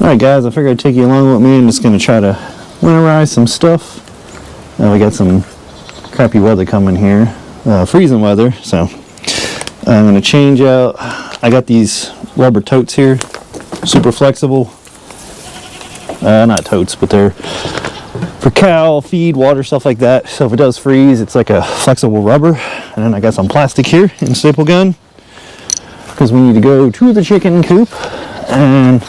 Alright guys, I figured I'd take you along with me. I'm just going to try to winterize some stuff. We got some crappy weather coming here, freezing weather, so I'm going to change out. I got these rubber totes here, super flexible. Not totes, but they're for cow feed, water, stuff like that. So if it does freeze, it's like a flexible rubber. And then I got some plastic here in staple gun, because we need to go to the chicken coop and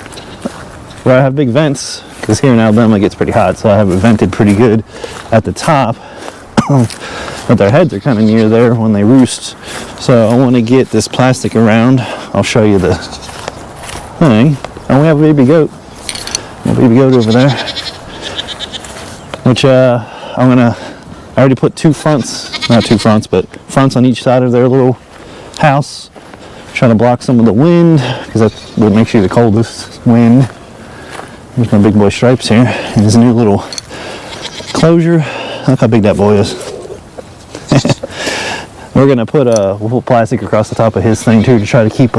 where I have big vents, because here in Alabama it gets pretty hot, so I have it vented pretty good at the top. But their heads are kind of near there when they roost, so I want to get this plastic around. I'll show you the thing. And we have a baby goat. A baby goat over there, which I already put not two fronts, but fronts on each side of their little house, trying to block some of the wind, because that's what makes you the coldest wind. There's my big boy Stripes here, and his new little closure. Look how big that boy is. We're gonna we'll put plastic across the top of his thing too, to try to keep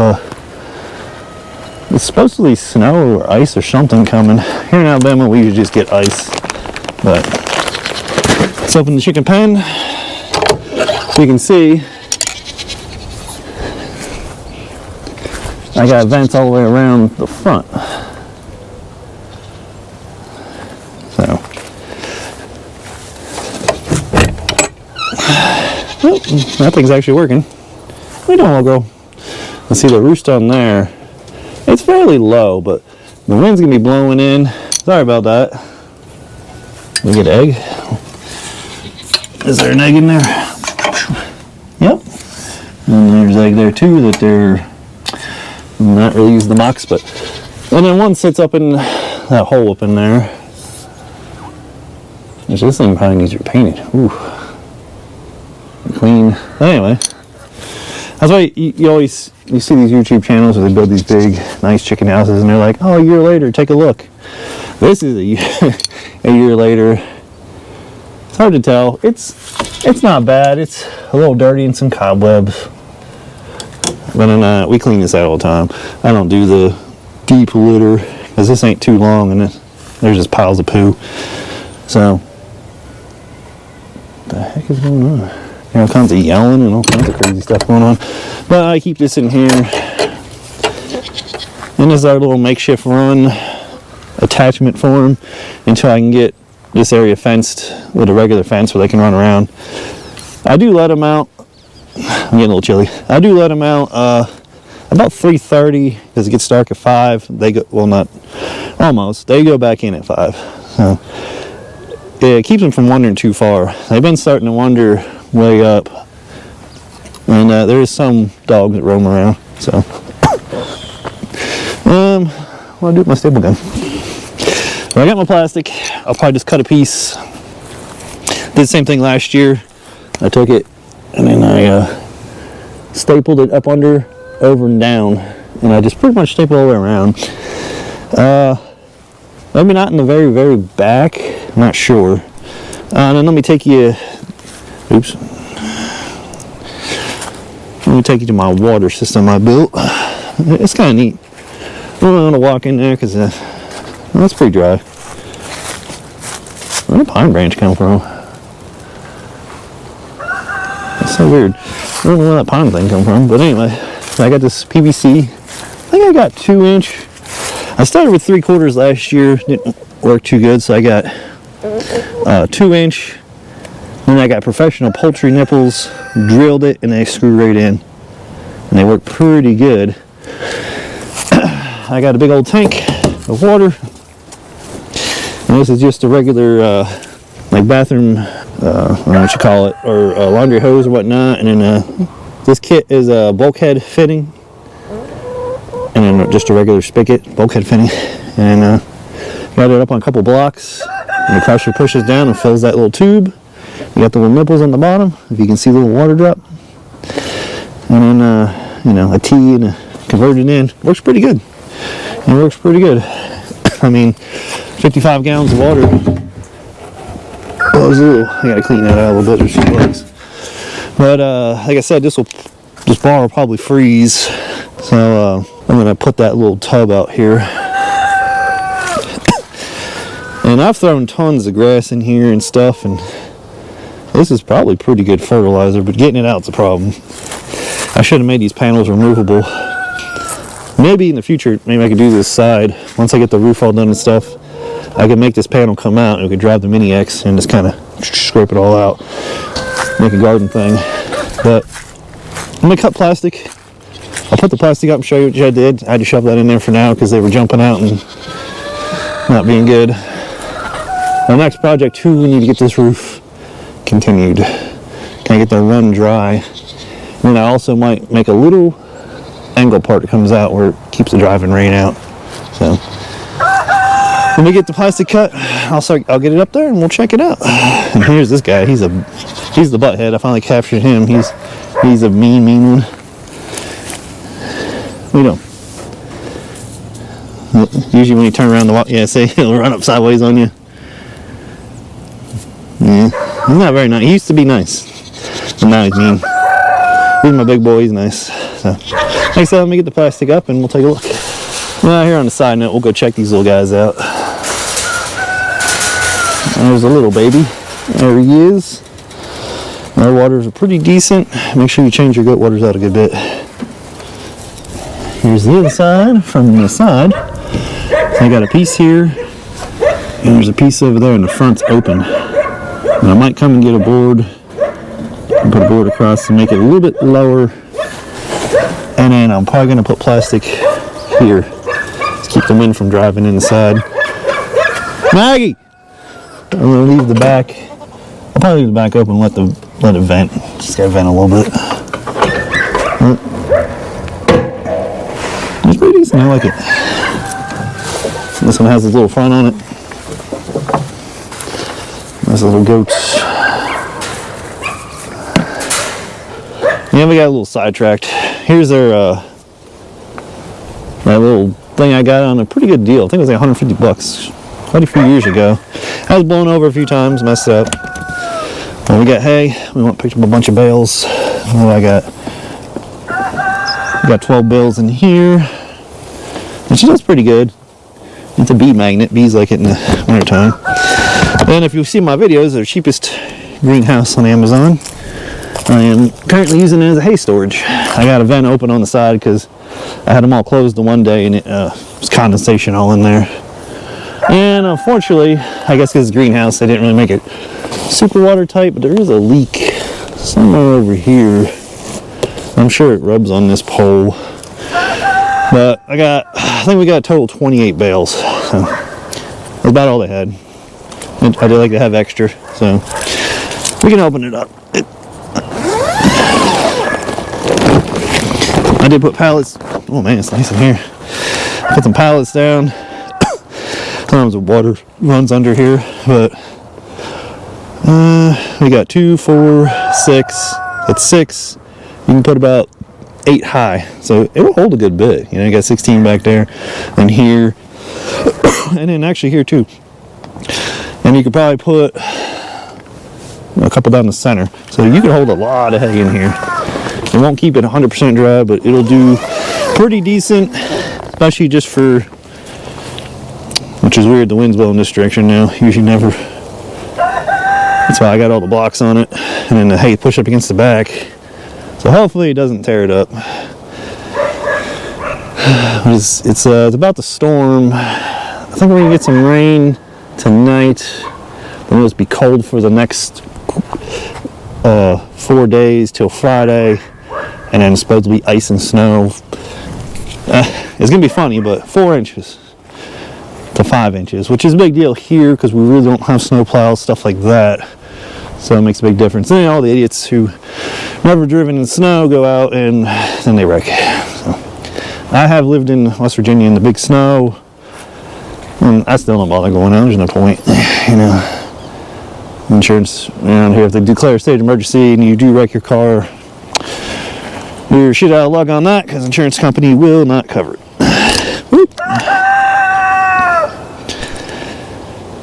it's supposedly snow or ice or something coming. Here in Alabama we usually just get ice, but let's open the chicken pen. So you can see I got vents all the way around the front. Oh, that thing's actually working. We don't want to go. Let's see the roost on there. It's fairly low, but the wind's gonna be blowing in. Sorry about that. We get egg. Is there an egg in there? Yep. And there's egg there too that they're not really using the box, but and then one sits up in that hole up in there. This thing probably needs repainted. Ooh. Clean. Anyway, that's why you see these YouTube channels where they build these big, nice chicken houses, and they're like, "Oh, a year later, take a look." This is a year later. It's hard to tell. It's not bad. It's a little dirty and some cobwebs, but we clean this out all the time. I don't do the deep litter because this ain't too long, and there's just piles of poo. So, what the heck is going on? All kinds of yelling and all kinds of crazy stuff going on. But I keep this in here. And this is our little makeshift run attachment for them until I can get this area fenced with a regular fence where they can run around. I do let them out. I'm getting a little chilly. I do let them out about 3:30 because it gets dark at 5. They go, well, not almost. They go back in at 5. So it keeps them from wandering too far. They've been starting to wander way up, and there is some dogs that roam around. So what do I do with my staple gun? Well, I got my plastic. I'll probably just cut a piece. Did the same thing last year. I took it and then I stapled it up under, over and down, and I just pretty much stapled all the way around. Maybe not in the very, very back. I'm not sure. And then let me take you. Oops. Let me take you to my water system I built. It's kind of neat. I don't want to walk in there because it's pretty dry. Where did a pine branch come from? That's so weird. I don't know where that pine thing come from. But anyway, I got this PVC. I think I got 2-inch. I started with 3/4 last year. Didn't work too good, so I got 2-inch. Then I got professional poultry nipples, drilled it, and they screw right in. And they work pretty good. I got a big old tank of water. And this is just a regular, like bathroom, I don't know what you call it, or a laundry hose or whatnot. And then this kit is a bulkhead fitting. And then just a regular spigot, bulkhead fitting. And got it up on a couple blocks. And the pressure pushes down and fills that little tube. You got the little nipples on the bottom, if you can see the little water drop. And then, a T and a converted in. Works pretty good. It works pretty good. I mean, 55 gallons of water. Oh, I gotta clean that out a little bit. There's some bugs. But, like I said, this bar will probably freeze. So, I'm gonna put that little tub out here. And I've thrown tons of grass in here and stuff, and this is probably pretty good fertilizer, but getting it out's a problem. I should have made these panels removable. Maybe in the future, maybe I could do this side. Once I get the roof all done and stuff, I could make this panel come out and we could drive the Mini X and just kind of scrape it all out. Make a garden thing. But I'm going to cut plastic. I'll put the plastic up and show you what I did. I had to shove that in there for now because they were jumping out and not being good. The next project too, we need to get this roof continued. Can I get the run dry? And then I also might make a little angle part that comes out where it keeps the driving rain out. So when we get the plastic cut, I'll get it up there and we'll check it out. And here's this guy. He's the butthead. I finally captured him. He's a mean one. What are you doing? Usually when you turn around to walk, yeah, see, he'll run up sideways on you. Yeah, he's not very nice. He used to be nice, but now he's mean. He's my big boy. He's nice. So, like I said, let me get the plastic up and we'll take a look. Well, here on the side note, we'll go check these little guys out. There's a little baby. There he is. Our waters are pretty decent. Make sure you change your goat waters out a good bit. Here's the other side. From the side, so I got a piece here, and there's a piece over there, and the front's open. And I might come and get a board and put a board across to make it a little bit lower. And then I'm probably going to put plastic here to keep the wind from driving inside. Maggie! I'm going to leave the back. I'll probably leave the back open and let it vent. Just got to vent a little bit. It's pretty decent. I like it. This one has a little front on it. Nice little goats. Yeah, we got a little sidetracked. Here's their that little thing I got on a pretty good deal. I think it was like $150 quite a few years ago. I was blown over a few times, messed up. Well, we got hay. We went and picked up a bunch of bales. What do I got? We got 12 bales in here, which is pretty good. It's a bee magnet. Bees like it in the wintertime. And if you see my videos, they're the cheapest greenhouse on Amazon. I am currently using it as a hay storage. I got a vent open on the side because I had them all closed the one day and it was condensation all in there. And unfortunately, I guess because it's a greenhouse, they didn't really make it super watertight, but there is a leak somewhere over here. I'm sure it rubs on this pole. But I think we got a total 28 bales. So that's about all they had. I do like to have extra, so we can open it up. I did put pallets. Oh man, it's nice in here. Put some pallets down. Sometimes the water runs under here, but we got 2, 4, 6. That's 6. You can put about 8 high, so it will hold a good bit. You know, you got 16 back there, and here, and then actually here too. And you could probably put a couple down the center, so you can hold a lot of hay in here. It won't keep it 100% dry, but it'll do pretty decent, especially just for, which is weird, the wind's blowing this direction now. Usually never. That's why I got all the blocks on it, and then the hay push up against the back. So hopefully it doesn't tear it up. It's about the storm. I think we're gonna get some rain tonight. Then it'll be cold for the next 4 days till Friday, and then it's supposed to be ice and snow. It's gonna be funny, but 4 inches to 5 inches, which is a big deal here because we really don't have snow plows, stuff like that. So it makes a big difference. And then all the idiots who never driven in snow go out and then they wreck. So I have lived in West Virginia in the big snow, and I still don't bother going out. There's no point, you know. Insurance around here, if they declare a state of emergency and you do wreck your car, you're shit out of luck on that because insurance company will not cover it. Whoop.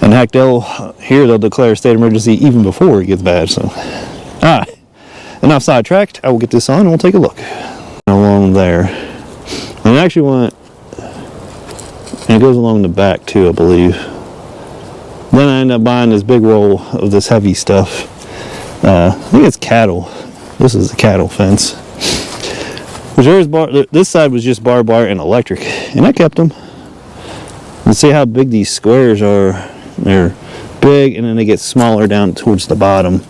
And heck, they'll declare a state of emergency even before it gets bad. So, all right, enough sidetracked. I will get this on and we'll take a look along there. And it actually went, and it goes along the back too, I believe. Then I ended up buying this big roll of this heavy stuff. I think it's cattle. This is the cattle fence. Which this side was just barbed wire and electric, and I kept them. And see how big these squares are. They're big, and then they get smaller down towards the bottom.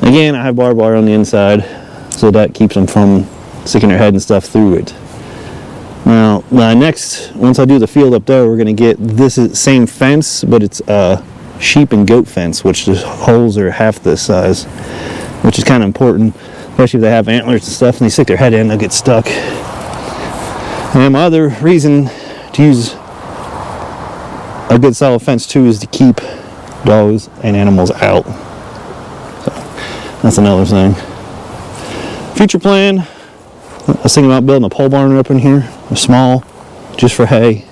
Again, I have barbed wire on the inside, so that keeps them from sticking their head and stuff through it. Now, once I do the field up there, we're going to get this same fence, but it's a sheep and goat fence, which the holes are half this size, which is kind of important, especially if they have antlers and stuff and they stick their head in, they'll get stuck. And my other reason to use a good solid fence too is to keep dogs and animals out. So that's another thing. Future plan, I was thinking about building a pole barn up in here, a small, just for hay.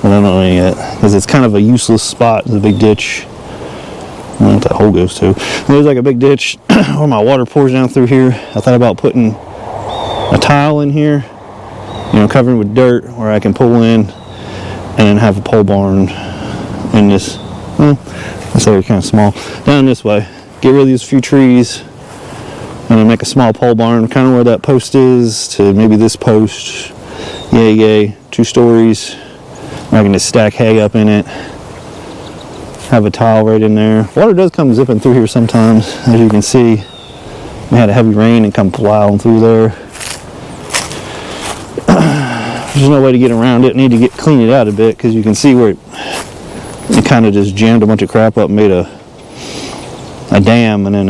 But I don't know yet, because it's kind of a useless spot. There's a big ditch. I don't know what that hole goes to. There's like a big ditch where my water pours down through here. I thought about putting a tile in here, covered with dirt, where I can pull in and have a pole barn in this. This area kind of small. Down this way, get rid of these few trees, and then make a small pole barn, kind of where that post is to maybe this post. Yay, 2 stories. I can just stack hay up in it. Have a tile right in there. Water does come zipping through here sometimes, as you can see. We had a heavy rain and come plowing through there. There's no way to get around it. Need to clean it out a bit, because you can see where it kind of just jammed a bunch of crap up and made a dam, and then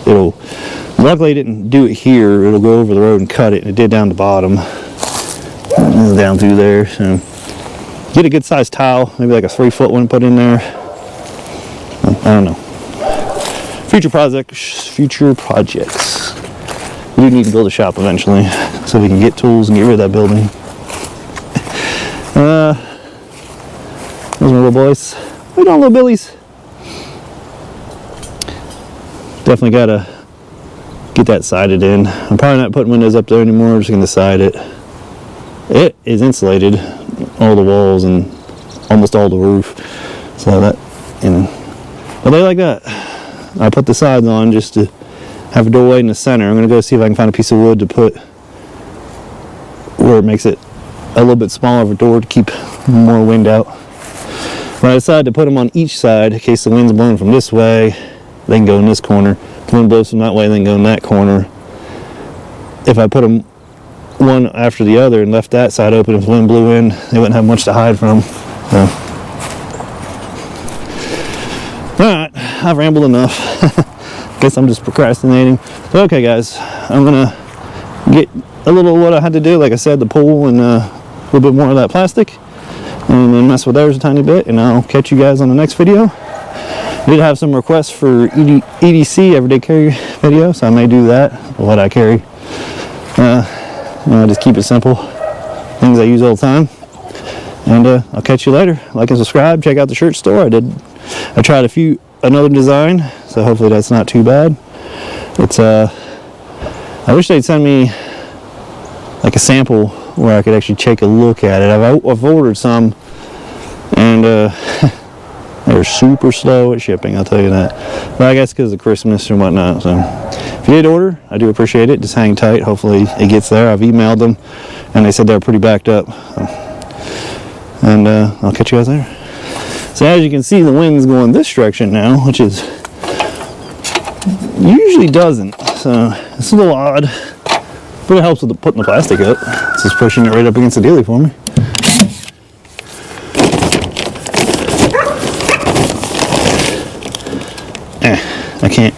it'll. Luckily, it didn't do it here. It'll go over the road and cut it, and it did down the bottom, down through there. So get a good sized tile, maybe like a 3-foot one, put in there. I don't know. Future projects. We do need to build a shop eventually, so we can get tools and get rid of that building. Those are my little boys. What are you doing, little billies? Definitely gotta get that sided in. I'm probably not putting windows up there anymore. I'm just gonna side it. It is insulated, all the walls and almost all the roof. So that, but they like that. I put the sides on just to have a doorway in the center. I'm gonna go see if I can find a piece of wood to put where it makes it a little bit smaller of a door to keep more wind out. But I decided to put them on each side in case the wind's blowing from this way. They can go in this corner. If the wind blows from that way, they can go in that corner. If I put them one after the other and left that side open, if the wind blew in, they wouldn't have much to hide from. So. Alright, I've rambled enough. Guess I'm just procrastinating. So, okay guys, I'm gonna get a little of what I had to do, like I said, the pool and a little bit more of that plastic, and then mess with theirs a tiny bit, and I'll catch you guys on the next video. I did have some requests for EDC, everyday carry video, so I may do that, what I carry. Just keep it simple, things I use all the time. And I'll catch you later. Like and subscribe, check out the shirt store. I tried another design, so hopefully that's not too bad. It's I wish they'd send me like a sample where I could actually take a look at it. I've ordered some, and they're super slow at shipping, I'll tell you that. But I guess because of Christmas and whatnot. So if you did order, I do appreciate it. Just hang tight. Hopefully it gets there. I've emailed them, and they said they're pretty backed up. And I'll catch you guys later. So as you can see, the wind's going this direction now, which is usually doesn't. So it's a little odd, but it helps with putting the plastic up. It's just pushing it right up against the dealie for me. I can't.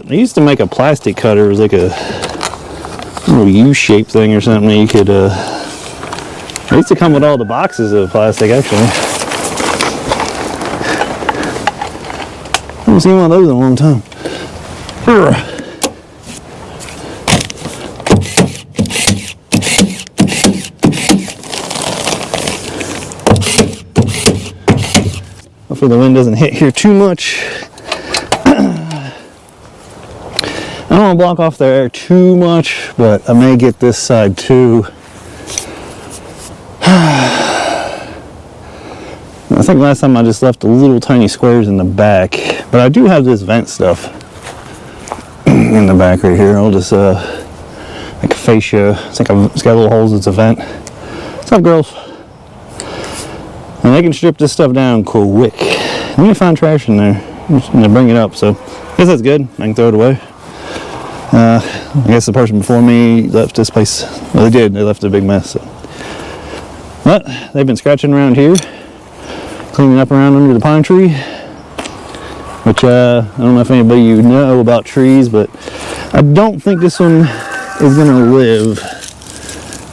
They used to make a plastic cutter. It was like a little U-shaped thing or something. You could, it used to come with all the boxes of plastic, actually. I haven't seen one of those in a long time. Hopefully the wind doesn't hit here too much. I don't want to block off the air too much, but I may get this side too. I think last time I just left the little tiny squares in the back, but I do have this vent stuff in the back right here. I'll just like a fascia. It's got little holes. It's a vent. What's up, girls? And they can strip this stuff down quick. Let me find trash in there. I'm just gonna bring it up, so I guess that's good. I can throw it away. I guess the person before me left this place. Well, they did. They left a big mess. So. But they've been scratching around here, cleaning up around under the pine tree. Which I don't know if anybody you know about trees, but I don't think this one is gonna live.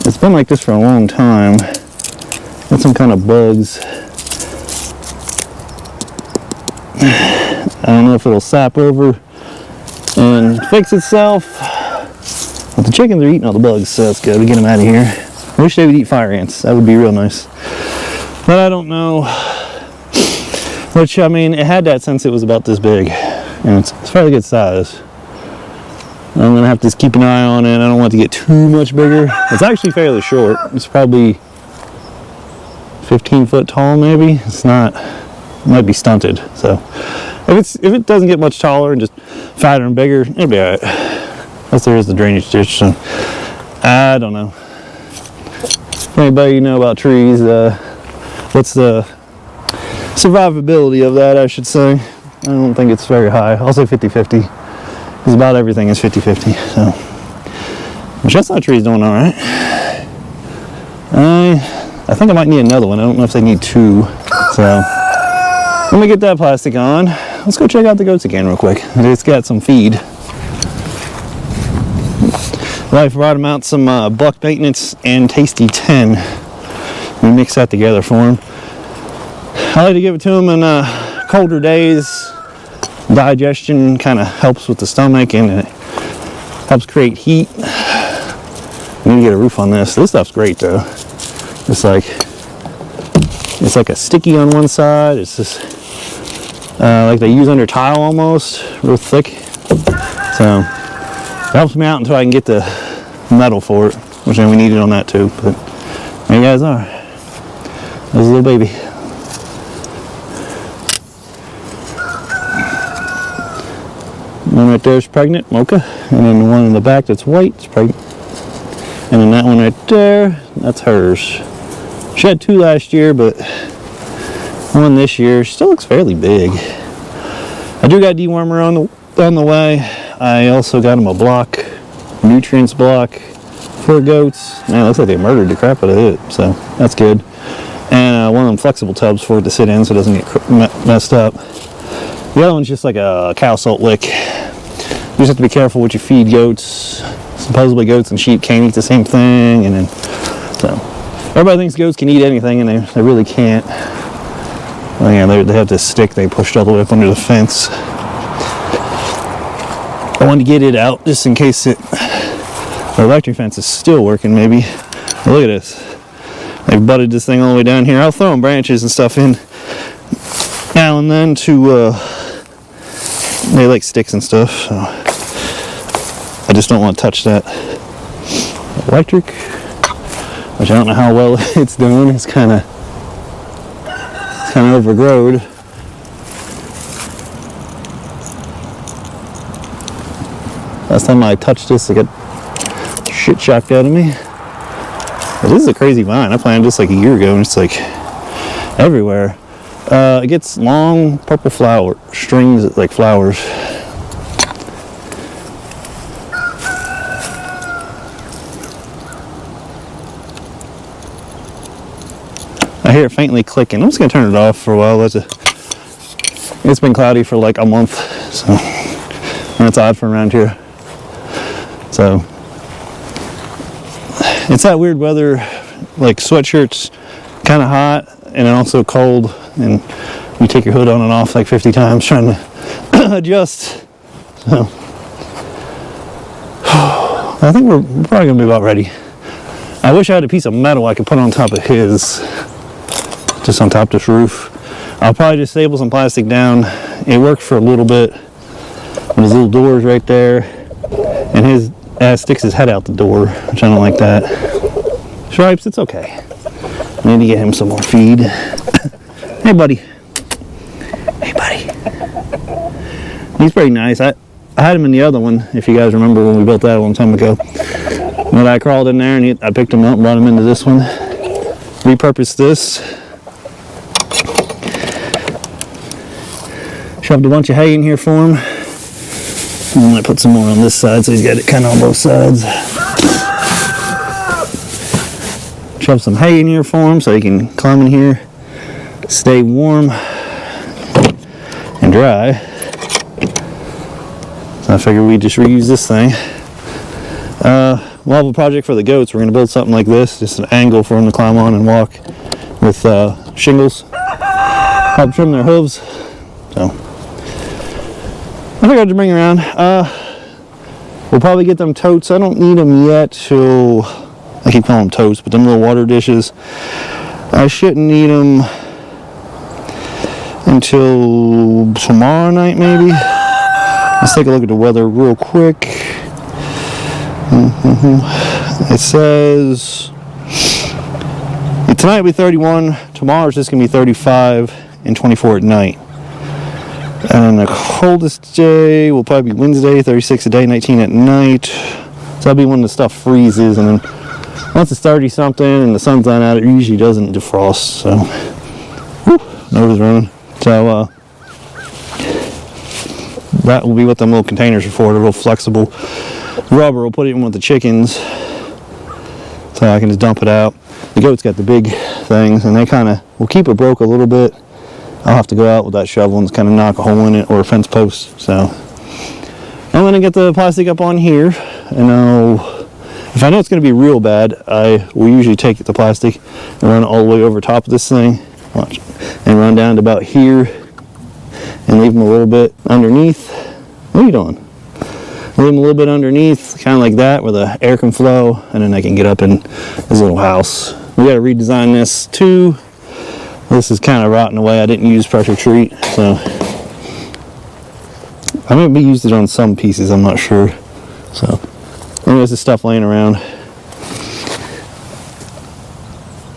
It's been like this for a long time. Got some kind of bugs. I don't know if it'll sap over and fix itself. But the chickens are eating all the bugs, so that's good. We get them out of here. I wish they would eat fire ants. That would be real nice. But I don't know. Which, I mean, it had that since it was about this big. And it's fairly good size. I'm going to have to keep an eye on it. I don't want it to get too much bigger. It's actually fairly short. It's probably 15 foot tall, maybe. It's not. It might be stunted. So if it doesn't get much taller and just fatter and bigger, it'll be alright. Unless there is the drainage ditch. So I don't know. If anybody you know about trees, what's the survivability of that, I should say. I don't think it's very high. I'll say 50-50. Because about everything is 50-50. So the chestnut tree is doing alright. I think I might need another one. I don't know if they need two. So let me get that plastic on. Let's go check out the goats again real quick. It's got some feed. Wife brought them out some Buck Maintenance and Tasty 10. We mix that together for them. I like to give it to them in colder days. Digestion kind of helps with the stomach and it helps create heat. I need to get a roof on this. This stuff's great though. It's like a sticky on one side. It's just like they use under tile almost, real thick. So it helps me out until I can get the metal for it, which then we need it on that too. But there you guys are. There's a little baby. One right there is pregnant, Mocha, and then the one in the back that's white is pregnant. And then that one right there, that's hers. She had two last year, but one this year. She still looks fairly big. I do got dewormer on the way. I also got them a block, nutrients block for goats. Man, it looks like they murdered the crap out of it, so that's good. And one of them flexible tubs for it to sit in so it doesn't get messed up. The other one's just like a cow salt lick. You just have to be careful what you feed goats. Supposedly goats and sheep can't eat the same thing, and then so everybody thinks goats can eat anything, and they really can't. Well, yeah, they have this stick they pushed all the way up under the fence. I wanted to get it out just in case the electric fence is still working. Maybe look at this. They've butted this thing all the way down here. I'll throw them branches and stuff in now and then to they like sticks and stuff, so I just don't want to touch that electric, which I don't know how well it's doing. It's kind of overgrown. Last time I touched this, I got shit shocked out of me. But this is a crazy vine. I planted this like a year ago, and it's like everywhere. It gets long purple flower strings, like flowers. I hear it faintly clicking. I'm just gonna turn it off for a while. It's been cloudy for like a month, so that's odd for around here. So It's that weird weather, like sweatshirts, kind of hot and then also cold, and you take your hood on and off like 50 times trying to adjust. So I think we're probably gonna be about ready. I wish I had a piece of metal I could put on top of his, just on top of this roof. I'll probably just staple some plastic down. It worked for a little bit. There's little doors right there, and his ass sticks his head out the door, which I don't like that. Stripes, it's okay. I need to get him some more feed. Hey, buddy. Hey, buddy. He's pretty nice. I had him in the other one, if you guys remember when we built that a long time ago. When I crawled in there and I picked him up and brought him into this one. Repurposed this. Shoved a bunch of hay in here for him. I'm going to put some more on this side so he's got it kind of on both sides. Shove some hay in here for him so he can climb in here, stay warm and dry. So I figured we'd just reuse this thing. We'll have a project for the goats. We're going to build something like this, just an angle for them to climb on and walk with shingles. Help trim their hooves. So I figured I'd just bring around. We'll probably get them totes. I don't need them yet till, I keep calling them totes, but them little water dishes. I shouldn't need them until tomorrow night maybe. Let's take a look at the weather real quick. It says tonight will be 31, tomorrow's just going to be 35 and 24 at night. And the coldest day will probably be Wednesday, 36 a day, 19 at night. So that'll be when the stuff freezes, and then once it's 30 something and the sun's not out, it usually doesn't defrost. So, nose is running. So that will be what them little containers are for. They're real flexible. Rubber, we'll put it in with the chickens so I can just dump it out. The goats got the big things, and they kind of will keep it broke a little bit. I'll have to go out with that shovel and kind of knock a hole in it or a fence post. So I'm going to get the plastic up on here, and if I know it's going to be real bad, I will usually take the plastic and run it all the way over top of this thing. Watch. And run down to about here and leave them a little bit underneath. What are you doing? Leave them a little bit underneath, kind of like that, where the air can flow, and then I can get up in this little house. We got to redesign this too. This is kind of rotting away. I didn't use pressure treat, so I might be used it on some pieces, I'm not sure. So there's this stuff laying around.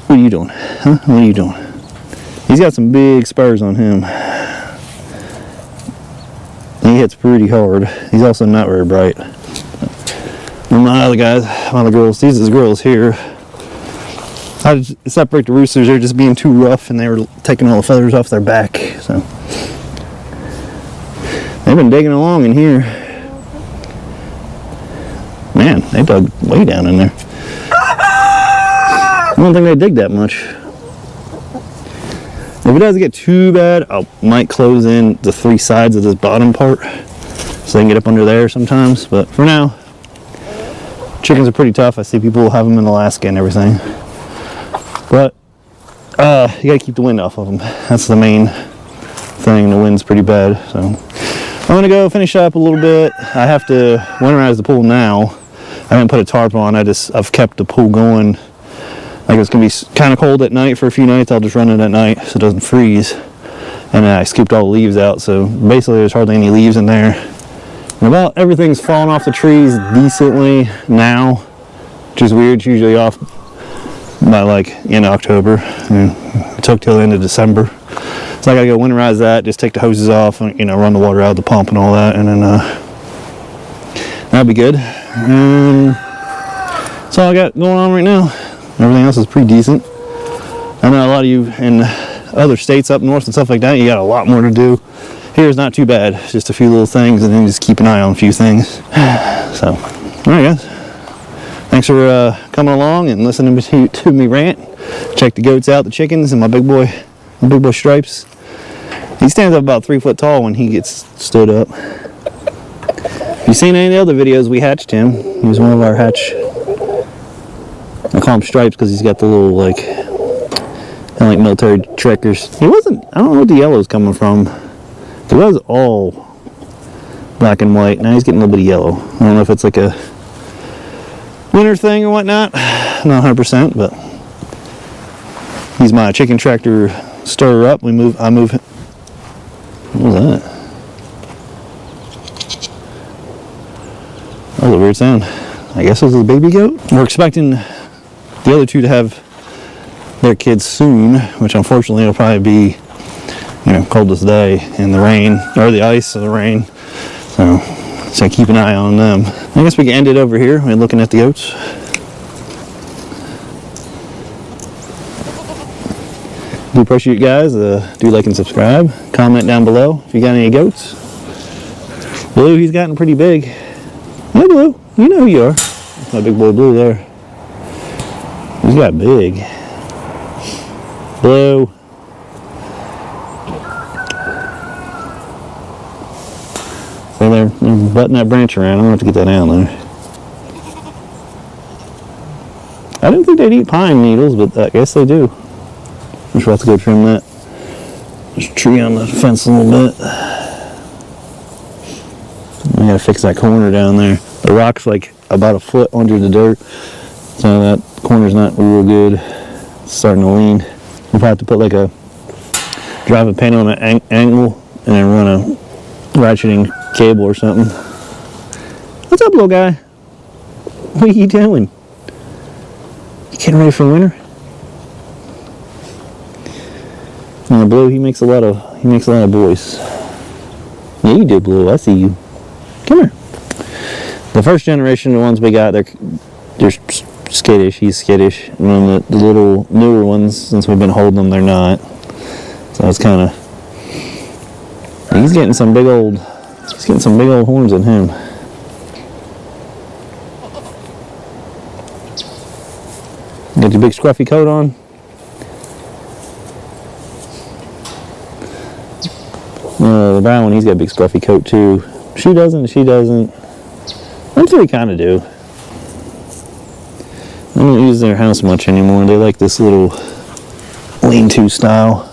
What are you doing? Huh? What are you doing? He's got some big spurs on him. He hits pretty hard. He's also not very bright. And my other guys, my other girls, these are the girls here. I just separate the roosters. They're just being too rough, and they were taking all the feathers off their back. So they've been digging along in here. Man, they dug way down in there. I don't think they dig that much. If it doesn't get too bad, I might close in the 3 sides of this bottom part so they can get up under there sometimes. But for now, chickens are pretty tough. I see people have them in Alaska and everything. But you gotta keep the wind off of them. That's the main thing. The wind's pretty bad. So I'm gonna go finish up a little bit. I have to winterize the pool now. I haven't put a tarp on. I've kept the pool going. Like it's gonna be kind of cold at night for a few nights. I'll just run it at night so it doesn't freeze. And I scooped all the leaves out, so basically there's hardly any leaves in there. And about everything's falling off the trees decently now, which is weird. It's usually off by like in October. It took till the end of December. So I gotta go winterize that, just take the hoses off and run the water out of the pump and all that, and then that'll be good. That's all I got going on right now. Everything else is pretty decent. I know a lot of you in other states up north and stuff like that, you got a lot more to do. Here's not too bad. It's just a few little things, and then just keep an eye on a few things. So, all right, guys. Thanks for coming along and listening to me rant. Check the goats out, the chickens, and my big boy Stripes. He stands up about 3 foot tall when he gets stood up. If you've seen any of the other videos, we hatched him. He was one of our hatch I call him Stripes because he's got the little, like, kind of like military checkers. He wasn't, I don't know what the yellow's coming from. It was all black and white. Now he's getting a little bit of yellow. I don't know if it's like a winter thing or whatnot. Not 100%, but he's my chicken tractor stirrer up. I move him. What was that? That was a weird sound. I guess this is a baby goat. We're expecting the other two to have their kids soon, which unfortunately will probably be, you know, coldest day in the rain, or the ice or the rain. So keep an eye on them. I guess we can end it over here. We're looking at the goats. Do appreciate you guys. Do like and subscribe. Comment down below if you got any goats. Blue, he's gotten pretty big. Hey Blue, you know who you are. That's my big boy Blue there. He's got big. Blue. So they're butting that branch around. I'm gonna have to get that down there. I didn't think they'd eat pine needles, but I guess they do. I'm just about to go trim that. There's a tree on the fence a little bit. I gotta fix that corner down there. The rock's like about a foot under the dirt, so that corner's not real good. It's starting to lean. We'll probably have to put like a drive a pin on an angle and then run a ratcheting cable or something. What's up, little guy? What are you doing? You getting ready for winter? And Blue, he makes a lot of boys. Yeah, you do, Blue. I see you. Come here. The first generation, the ones we got, they're skittish. He's skittish. And then the little newer ones, since we've been holding them, they're not. So it's kind of. He's getting some big old horns in him. Got your big scruffy coat on. The brown one, he's got a big scruffy coat too. She doesn't. Them three kind of do. I don't use their house much anymore. They like this little lean-to style.